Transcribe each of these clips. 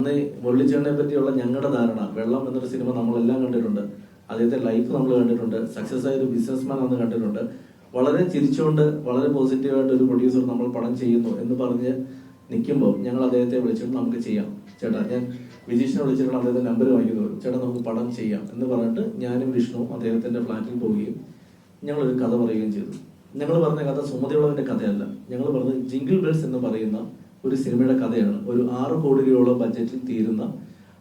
അന്ന് മുരളിച്ചേട്ടനെ പറ്റിയുള്ള ഞങ്ങളുടെ ധാരണ, വെള്ളം എന്നൊരു സിനിമ നമ്മളെല്ലാം കണ്ടിട്ടുണ്ട്, അദ്ദേഹത്തെ ലൈഫ് നമ്മൾ കണ്ടിട്ടുണ്ട്, സക്സസ് ആയ ഒരു ബിസിനസ്മാൻ അന്ന് കണ്ടിട്ടുണ്ട്. വളരെ ചിരിച്ചുകൊണ്ട് വളരെ പോസിറ്റീവായിട്ട് ഒരു പ്രൊഡ്യൂസർ നമ്മൾ പടം ചെയ്യുന്നു എന്ന് പറഞ്ഞ് നിൽക്കുമ്പോൾ ഞങ്ങൾ അദ്ദേഹത്തെ വിളിച്ചിട്ട് നമുക്ക് ചെയ്യാം ചേട്ടാ, ഞാൻ വിജീഷിനെ വിളിച്ചിട്ടാണ് അദ്ദേഹത്തിന്റെ നമ്പർ വാങ്ങിക്കുന്നത്, ചേട്ടാ നമുക്ക് പടം ചെയ്യാം എന്ന് പറഞ്ഞിട്ട് ഞാനും വിഷ്ണുവും അദ്ദേഹത്തിന്റെ ഫ്ലാറ്റിൽ പോവുകയും ഞങ്ങളൊരു കഥ പറയുകയും ചെയ്തു. ഞങ്ങൾ പറഞ്ഞ കഥ സുമതിയുള്ളവന്റെ കഥയല്ല, ഞങ്ങൾ പറഞ്ഞത് ജിംഗിൾ ബെൽസ് എന്ന് പറയുന്ന ഒരു സിനിമയുടെ കഥയാണ്. ഒരു 6 കോടി രൂപയോളം ബഡ്ജറ്റിൽ തീരുന്ന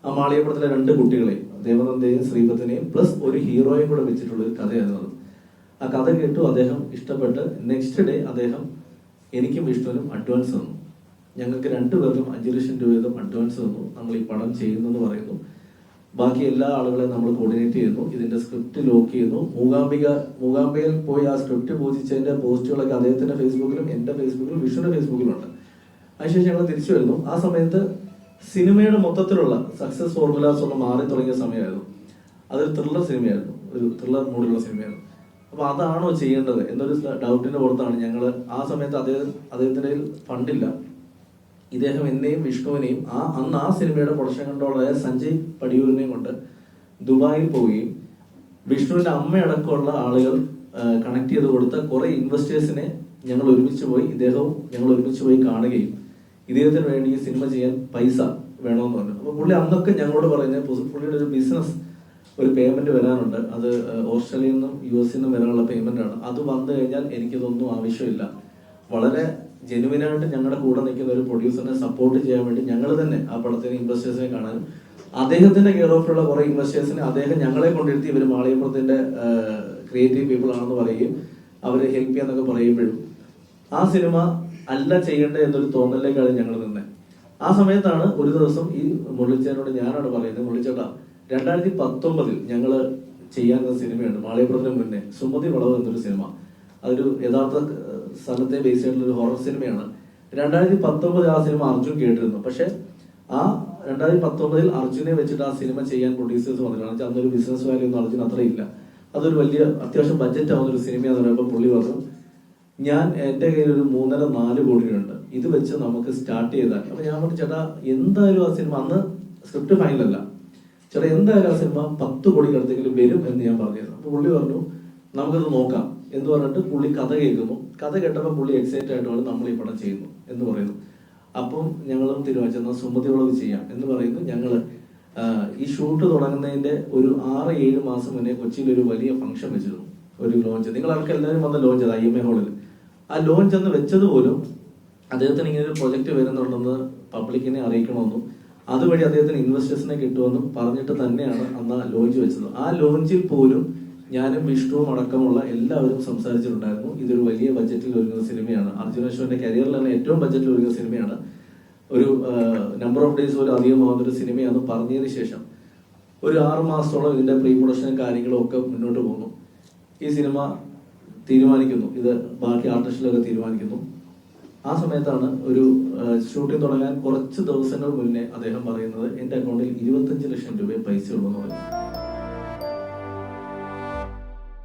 ആ മാളികപ്പുറത്തിലെ 2 കുട്ടികളെ, ദേവനന്ദയും ശ്രീപത്തിനെയും പ്ലസ് ഒരു ഹീറോയും കൂടെ വെച്ചിട്ടുള്ള ഒരു കഥയായിരുന്നു അത്. ആ കഥ കേട്ടു, അദ്ദേഹം ഇഷ്ടപ്പെട്ട് നെക്സ്റ്റ് ഡേ അദ്ദേഹം എനിക്കും വിഷ്ണുവിനും അഡ്വാൻസ് തന്നു. ഞങ്ങൾക്ക് 2 പേർക്കും 5 ലക്ഷം രൂപ വീതം അഡ്വാൻസ് തന്നു. നമ്മൾ ഈ പടം ചെയ്യുന്നെന്ന് പറയുന്നു. ബാക്കി എല്ലാ ആളുകളെയും നമ്മൾ കോർഡിനേറ്റ് ചെയ്യുന്നു. ഇതിന്റെ സ്ക്രിപ്റ്റ് ലോക്ക് ചെയ്യുന്നു. മൂകാംബികയിൽ പോയി ആ സ്ക്രിപ്റ്റ് പൂജിച്ചതിന്റെ പോസ്റ്റുകളൊക്കെ അദ്ദേഹത്തിന്റെ ഫേസ്ബുക്കിലും എന്റെ ഫേസ്ബുക്കിലും വിഷ്ണുവിന്റെ ഫേസ്ബുക്കിലുണ്ട്. അതിനുശേഷം ഞങ്ങൾ തിരിച്ചു വരുന്നു. ആ സമയത്ത് സിനിമയുടെ മൊത്തത്തിലുള്ള സക്സസ് ഫോർമുലാസ് ഒന്ന് മാറി തുടങ്ങിയ സമയമായിരുന്നു. അതൊരു ത്രില്ലർ സിനിമയായിരുന്നു, ഒരു ത്രില്ലർ മൂഡിലുള്ള സിനിമയായിരുന്നു. അപ്പൊ അതാണോ ചെയ്യേണ്ടത് എന്നൊരു ഡൗട്ടിന്റെ പുറത്താണ് ഞങ്ങൾ ആ സമയത്ത് അദ്ദേഹത്തിന്റെ ഫണ്ടില്ല. ഇദ്ദേഹം എന്നെയും വിഷ്ണുവിനെയും അന്ന് ആ സിനിമയുടെ പ്രൊഡക്ഷൻ കൺട്രോളറായ സഞ്ജയ് പടിയൂരിനെയും കൊണ്ട് ദുബായിൽ പോവുകയും വിഷ്ണുവിന്റെ അമ്മയടക്കമുള്ള ആളുകൾ കണക്ട് ചെയ്ത് കൊടുത്ത കുറെ ഇൻവെസ്റ്റേഴ്സിനെ ഞങ്ങൾ ഒരുമിച്ച് പോയി കാണുകയും ഇദ്ദേഹത്തിന് വേണ്ടി ഈ സിനിമ ചെയ്യാൻ പൈസ വേണമെന്ന് പറഞ്ഞു. അപ്പൊ പുള്ളി അന്നൊക്കെ ഞങ്ങളോട് പറഞ്ഞ പുള്ളിയുടെ ഒരു ബിസിനസ് ഒരു പേയ്മെന്റ് വരാനുണ്ട്, അത് ഓസ്ട്രേലിയയിൽ നിന്നും US നിന്നും വരാനുള്ള പേയ്മെന്റ് ആണ്, അത് വന്നു കഴിഞ്ഞാൽ എനിക്കിതൊന്നും ആവശ്യമില്ല, വളരെ ജെനുവിനായിട്ട് ഞങ്ങളുടെ കൂടെ നിൽക്കുന്ന ഒരു പ്രൊഡ്യൂസറിനെ സപ്പോർട്ട് ചെയ്യാൻ വേണ്ടി ഞങ്ങൾ തന്നെ ആ പടത്തിന് ഇൻവെസ്റ്റേഴ്സിനെ കാണാനും അദ്ദേഹത്തിന്റെ കെയർ ഓഫിലുള്ള കുറെ ഇൻവെസ്റ്റേഴ്സിനെ അദ്ദേഹം ഞങ്ങളെ കൊണ്ടിരുത്തി ഇവർ മാളികപ്പുറത്തിന്റെ ക്രിയേറ്റീവ് പീപ്പിൾ ആണെന്ന് പറയുകയും അവരെ ഹെൽപ്പ് ചെയ്യാന്നൊക്കെ പറയുമ്പോഴും ആ സിനിമ അല്ല ചെയ്യേണ്ടത് എന്നൊരു തോന്നലിലേക്കാണ് ഞങ്ങൾ നിന്നെ. ആ സമയത്താണ് ഒരു ദിവസം ഈ മുരളിച്ചേട്ടനോട് ഞാനാണ് പറയുന്നത്, മുരളിച്ചേട്ടാ 2019 ഞങ്ങള് ചെയ്യാനുള്ള സിനിമയുണ്ട് മാളികപ്പുറത്തിന് മുന്നേ, സുമതി വളവ് എന്നൊരു സിനിമ. അതൊരു യഥാർത്ഥ സ്ഥലത്തെ ബേസ് ആയിട്ടുള്ള ഒരു ഹൊറർ സിനിമയാണ്. 2019 ആ സിനിമ അർജുൻ കേട്ടിരുന്നു. പക്ഷെ ആ 2019 അർജുനെ വെച്ചിട്ട് ആ സിനിമ ചെയ്യാൻ പ്രൊഡ്യൂസേഴ്സ് വന്നിട്ടാണ്. അന്നൊരു ബിസിനസ് വാല്യൂ ഒന്നും അർജുൻ അത്ര ഇല്ല. അതൊരു വലിയ അത്യാവശ്യം ബഡ്ജറ്റ് ആവുന്ന ഒരു സിനിമയാന്ന് പറയുമ്പോൾ പുള്ളി പറഞ്ഞു, എന്റെ കയ്യിൽ ഒരു 3-4 കോടി രൂപയുണ്ട്, ഇത് വെച്ച് നമുക്ക് സ്റ്റാർട്ട് ചെയ്താൽ. അപ്പൊ ഞാൻ പറഞ്ഞു, ചേട്ടാ എന്തായാലും ആ സിനിമ അന്ന് സ്ക്രിപ്റ്റ് ഫൈനലല്ല, ചേട്ടാ എന്തായാലും ആ സിനിമ 10 കോടിക്കടുത്തെങ്കിലും വരും എന്ന് ഞാൻ പറഞ്ഞിരുന്നു. അപ്പൊ പുള്ളി പറഞ്ഞു നമുക്കത് നോക്കാം എന്ന് പറഞ്ഞിട്ട് പുള്ളി കഥ കേൾക്കുന്നു. കഥ കേട്ടപ്പോൾ പുള്ളി എക്സൈറ്റഡ് ആയിട്ട് നമ്മൾ ഈ പടം ചെയ്യുന്നു എന്ന് പറയുന്നു. അപ്പം ഞങ്ങളും തീരുമാനിച്ചെന്നാൽ സുമതി വളവ് ചെയ്യാം എന്ന് പറയുന്നു. ഞങ്ങള് ഈ ഷൂട്ട് തുടങ്ങുന്നതിന്റെ ഒരു 6-7 മാസം മുന്നേ കൊച്ചിയിൽ ഒരു വലിയ ഫംഗ്ഷൻ വെച്ചിരുന്നു, ഒരു ലോഞ്ച്. നിങ്ങളൊക്കെ എല്ലാവരും വന്ന ലോഞ്ച് അത് IMA ഹാളിൽ. ആ ലോഞ്ച് എന്ന് വെച്ചത് പോലും അദ്ദേഹത്തിന് ഇങ്ങനെ ഒരു പ്രൊജക്ട് വരുന്നുണ്ടെന്ന് പബ്ലിക്കിനെ അറിയിക്കണമെന്നും അതുവഴി അദ്ദേഹത്തിന് ഇൻവെസ്റ്റേഴ്സിനെ കിട്ടുമെന്നും പറഞ്ഞിട്ട് തന്നെയാണ് അന്ന് ആ ലോഞ്ച് വെച്ചത്. ആ ലോഞ്ചിൽ പോലും ഞാനും വിഷ്ണുവും അടക്കമുള്ള എല്ലാവരും സംസാരിച്ചിട്ടുണ്ടായിരുന്നു, ഇതൊരു വലിയ ബഡ്ജറ്റിൽ ഒരുങ്ങുന്ന സിനിമയാണ്, അർജുൻ അശോകന്റെ കരിയറിൽ തന്നെ ഏറ്റവും ബഡ്ജറ്റിൽ ഒരുങ്ങുന്ന സിനിമയാണ്, ഒരു നമ്പർ ഓഫ് ഡേയ്സ് പോലും അധികമാകുന്ന ഒരു സിനിമയാണെന്ന് പറഞ്ഞതിന് ശേഷം ഒരു 6 മാസത്തോളം ഇതിന്റെ പ്രീ പ്രൊഡക്ഷനും കാര്യങ്ങളും ഒക്കെ മുന്നോട്ട് പോകുന്നു. ഈ സിനിമ തീരുമാനിക്കുന്നു, ഇത് ബാക്കി ആർട്ടിസ്റ്റിലൊക്കെ തീരുമാനിക്കുന്നു. ആ സമയത്താണ് ഒരു ഷൂട്ടിംഗ് തുടങ്ങാൻ കുറച്ച് ദിവസങ്ങൾ മുന്നേ അദ്ദേഹം പറയുന്നത്, എന്റെ അക്കൗണ്ടിൽ 25 ലക്ഷം രൂപ പൈസ ഉള്ളൂ എന്ന് പറഞ്ഞു.